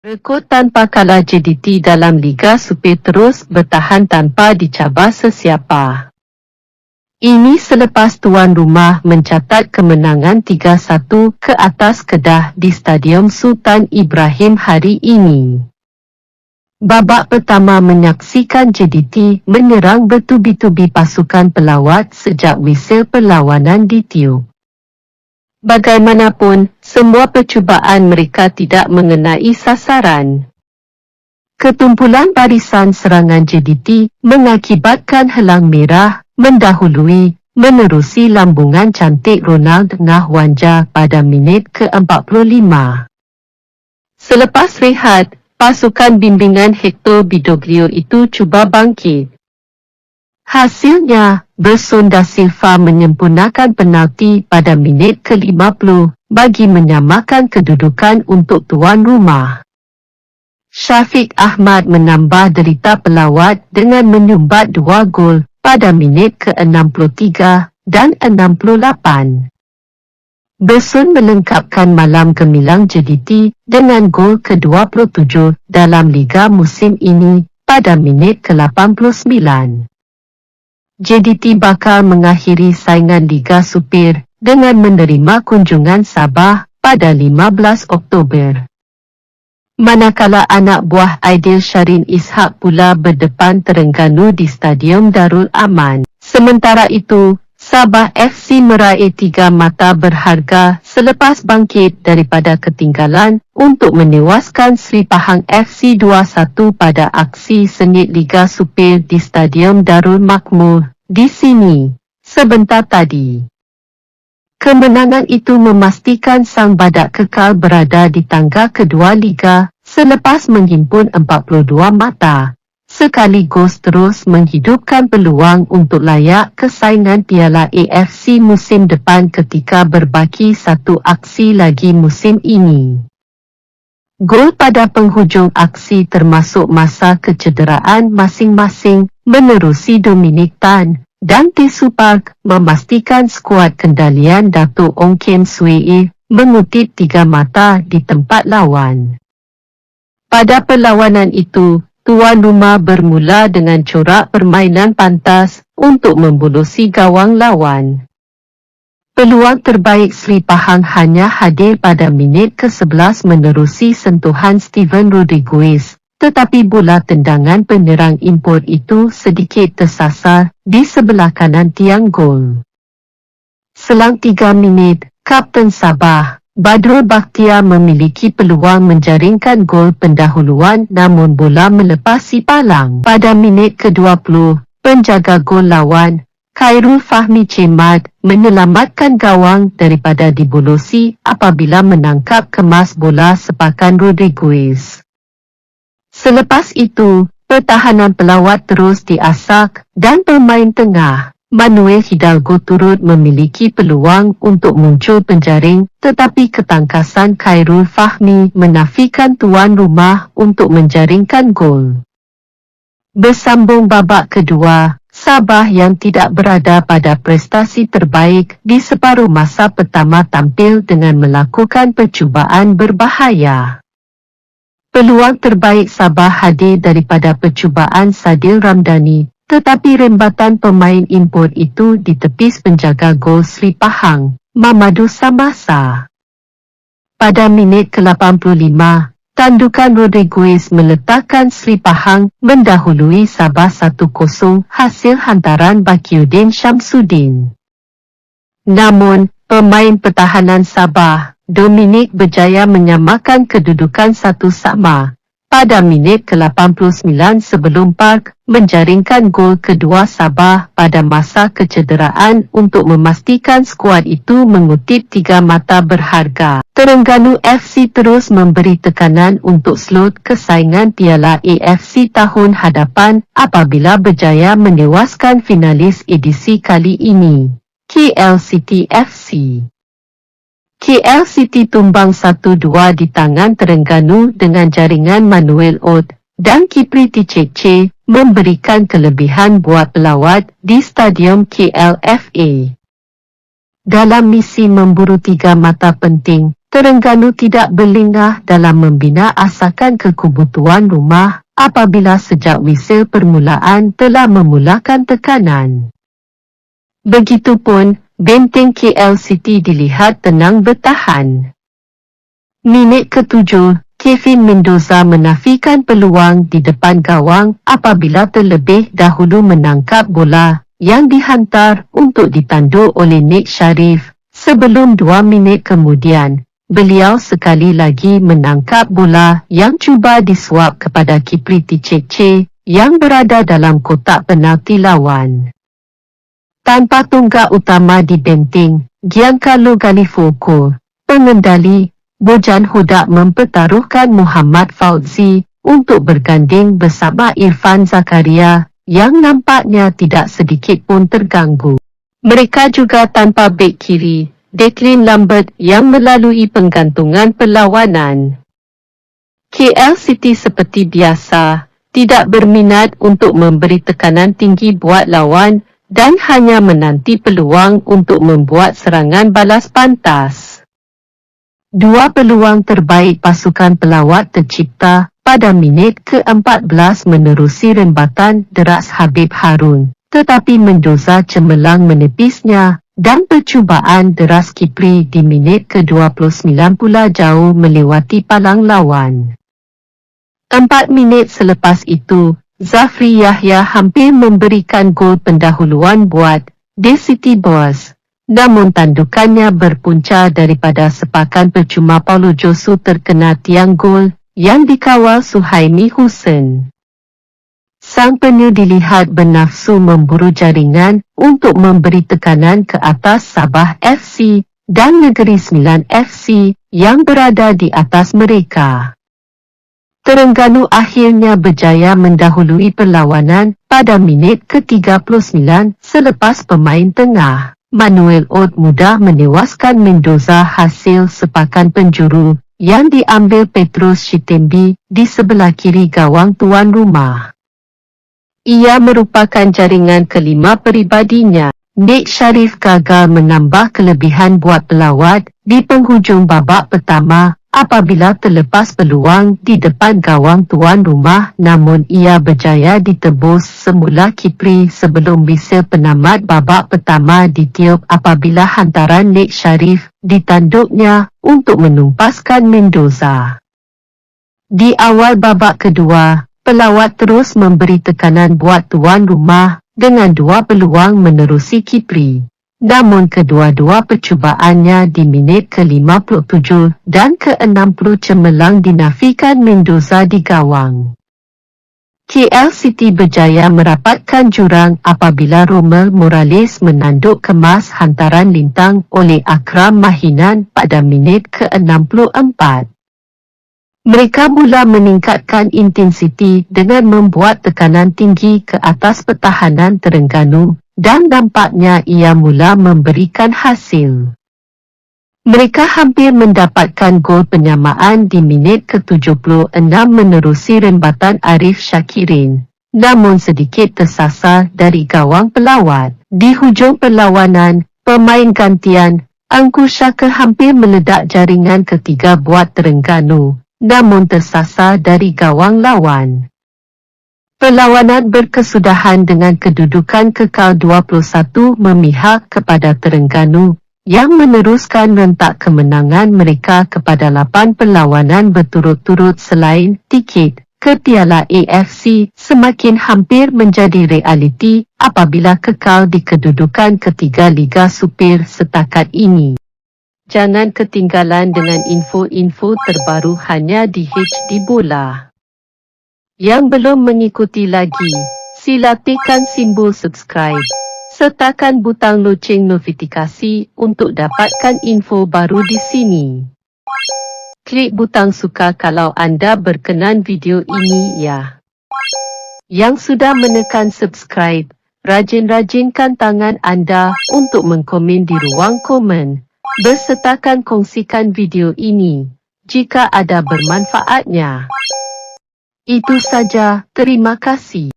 Rekod tanpa kalah JDT dalam Liga Super terus bertahan tanpa dicabar sesiapa. Ini selepas tuan rumah mencatat kemenangan 3-1 ke atas Kedah di Stadium Sultan Ibrahim hari ini. Babak pertama menyaksikan JDT menyerang bertubi-tubi pasukan pelawat sejak wisil perlawanan ditiup. Bagaimanapun, semua percubaan mereka tidak mengenai sasaran. Ketumpulan barisan serangan JDT mengakibatkan Helang Merah mendahului, menerusi lambungan cantik Ronald Ngahwanja pada minit ke-45. Selepas rehat, pasukan bimbingan Hector Bidoglio itu cuba bangkit. Hasilnya, Berson da Silva menyempurnakan penalti pada minit ke-50 bagi menyamakan kedudukan untuk tuan rumah. Syafiq Ahmad menambah derita pelawat dengan menyumbat 2 gol pada minit ke-63 dan 68. Berson melengkapkan malam gemilang JDT dengan gol ke-27 dalam Liga musim ini pada minit ke-89. JDT bakal mengakhiri saingan Liga Super dengan menerima kunjungan Sabah pada 15 Oktober. Manakala anak buah Aidil Syarin Ishak pula berdepan Terengganu di Stadium Darul Aman. Sementara itu, Sabah FC meraih 3 mata berharga selepas bangkit daripada ketinggalan untuk menewaskan Sri Pahang FC 2-1 pada aksi sengit Liga Super di Stadium Darul Makmur di sini sebentar tadi. Kemenangan itu memastikan Sang Badak kekal berada di tangga kedua Liga selepas menghimpun 42 mata, sekaligus terus menghidupkan peluang untuk layak ke saingan Piala AFC musim depan ketika berbaki 1 aksi lagi musim ini. Gol pada penghujung aksi termasuk masa kecederaan masing-masing menerusi Dominic Tan dan Tisu Park memastikan skuad kendalian Dato' Ong Kem Swee mengutip 3 mata di tempat lawan. Pada perlawanan itu, tuan rumah bermula dengan corak permainan pantas untuk membolosi gawang lawan. Peluang terbaik Sri Pahang hanya hadir pada minit ke-11 menerusi sentuhan Steven Rodriguez, tetapi bola tendangan penyerang import itu sedikit tersasar di sebelah kanan tiang gol. Selang 3 minit, Kapten Sabah, Badrul Bakhtiar memiliki peluang menjaringkan gol pendahuluan namun bola melepasi palang. Pada minit ke-20, penjaga gol lawan, Khairul Fahmi Cemat, menyelamatkan gawang daripada dibolosi apabila menangkap kemas bola sepakan Rodriguez. Selepas itu, pertahanan pelawat terus diasak dan pemain tengah, Manuel Hidalgo turut memiliki peluang untuk muncul penjaring, tetapi ketangkasan Khairul Fahmi menafikan tuan rumah untuk menjaringkan gol. Bersambung babak kedua, Sabah yang tidak berada pada prestasi terbaik di separuh masa pertama tampil dengan melakukan percubaan berbahaya. Peluang terbaik Sabah hadir daripada percubaan Sadil Ramdhani, tetapi rembatan pemain import itu ditepis penjaga gol Sri Pahang, Mamadou Samasa. Pada minit ke-85, tandukan Rodriguez meletakkan Sri Pahang mendahului Sabah 1-0 hasil hantaran Bakiuddin Syamsuddin. Namun, pemain pertahanan Sabah, Dominic berjaya menyamakan kedudukan 1-1 pada minit ke-89 sebelum Park menjaringkan gol kedua Sabah pada masa kecederaan untuk memastikan skuad itu mengutip 3 mata berharga. Terengganu FC terus memberi tekanan untuk slot kesaingan Piala AFC tahun hadapan apabila berjaya menewaskan finalis edisi kali ini, KL City FC. KL City tumbang 1-2 di tangan Terengganu dengan jaringan Manuel Ot dan Kipri Ticece memberikan kelebihan buat pelawat di Stadium KLFA. Dalam misi memburu 3 mata penting, Terengganu tidak berlengah dalam membina asakan ke kubu tuan rumah apabila sejak whistle permulaan telah memulakan tekanan. Begitupun, benteng KL City dilihat tenang bertahan. Minit ke-7, Kevin Mendoza menafikan peluang di depan gawang apabila terlebih dahulu menangkap bola yang dihantar untuk ditanduk oleh Nick Sharif. Sebelum 2 minit kemudian, beliau sekali lagi menangkap bola yang cuba disuap kepada Kipri Ticece yang berada dalam kotak penalti lawan. Tanpa tunggak utama di benteng, Giancarlo Galifoko, pengendali, Bojan Hodak mempertaruhkan Muhammad Fauzi untuk berganding bersama Irfan Zakaria yang nampaknya tidak sedikit pun terganggu. Mereka juga tanpa bek kiri, Declan Lambert yang melalui penggantungan perlawanan. KL City seperti biasa, tidak berminat untuk memberi tekanan tinggi buat lawan dan hanya menanti peluang untuk membuat serangan balas pantas. 2 peluang terbaik pasukan pelawat tercipta pada minit ke-14 menerusi rembatan deras Habib Harun, tetapi Mendoza cemerlang menepisnya dan percubaan deras Kipri di minit ke-29 pula jauh melewati palang lawan. 4 minit selepas itu, Zafri Yahya hampir memberikan gol pendahuluan buat The City Boys. Namun tandukannya berpunca daripada sepakan percuma Paulo Josu terkena tiang gol yang dikawal Suhaimi Hussein. Sang penyu dilihat bernafsu memburu jaringan untuk memberi tekanan ke atas Sabah FC dan Negeri Sembilan FC yang berada di atas mereka. Terengganu akhirnya berjaya mendahului perlawanan pada minit ke-39 selepas pemain tengah Manuel Ot mudah menewaskan Mendoza hasil sepakan penjuru yang diambil Petrus Shitembi di sebelah kiri gawang tuan rumah. Ia merupakan jaringan kelima peribadinya. Nick Sharif gagal menambah kelebihan buat pelawat di penghujung babak pertama apabila terlepas peluang di depan gawang tuan rumah, namun ia berjaya ditebus semula Kipri sebelum whistle penamat babak pertama ditiup apabila hantaran Nick Sharif ditanduknya untuk menumpaskan Mendoza. Di awal babak kedua, pelawat terus memberi tekanan buat tuan rumah dengan 2 peluang menerusi Kipri. Namun kedua-dua percubaannya di minit ke-57 dan ke-60 cemerlang dinafikan Mendoza di gawang. KL City berjaya merapatkan jurang apabila Romel Morales menanduk kemas hantaran lintang oleh Akram Mahinan pada minit ke-64. Mereka mula meningkatkan intensiti dengan membuat tekanan tinggi ke atas pertahanan Terengganu dan nampaknya ia mula memberikan hasil. Mereka hampir mendapatkan gol penyamaan di minit ke-76 menerusi rembatan Arif Syakirin, namun sedikit tersasar dari gawang pelawat. Di hujung perlawanan, pemain gantian, Angku Syaka hampir meledak jaringan ketiga buat Terengganu, namun tersasar dari gawang lawan. Perlawanan berkesudahan dengan kedudukan kekal 21 memihak kepada Terengganu, yang meneruskan rentak kemenangan mereka kepada 8 perlawanan berturut-turut selain tiket ke Piala AFC semakin hampir menjadi realiti apabila kekal di kedudukan ketiga Liga Supir setakat ini. Jangan ketinggalan dengan info-info terbaru hanya di HD Bola. Yang belum mengikuti lagi, sila tekan simbol subscribe, sertakan butang loceng notifikasi untuk dapatkan info baru di sini. Klik butang suka kalau anda berkenan video ini ya. Yang sudah menekan subscribe, rajin-rajinkan tangan anda untuk mengkomen di ruang komen, bersertakan kongsikan video ini jika ada bermanfaatnya. Itu saja, terima kasih.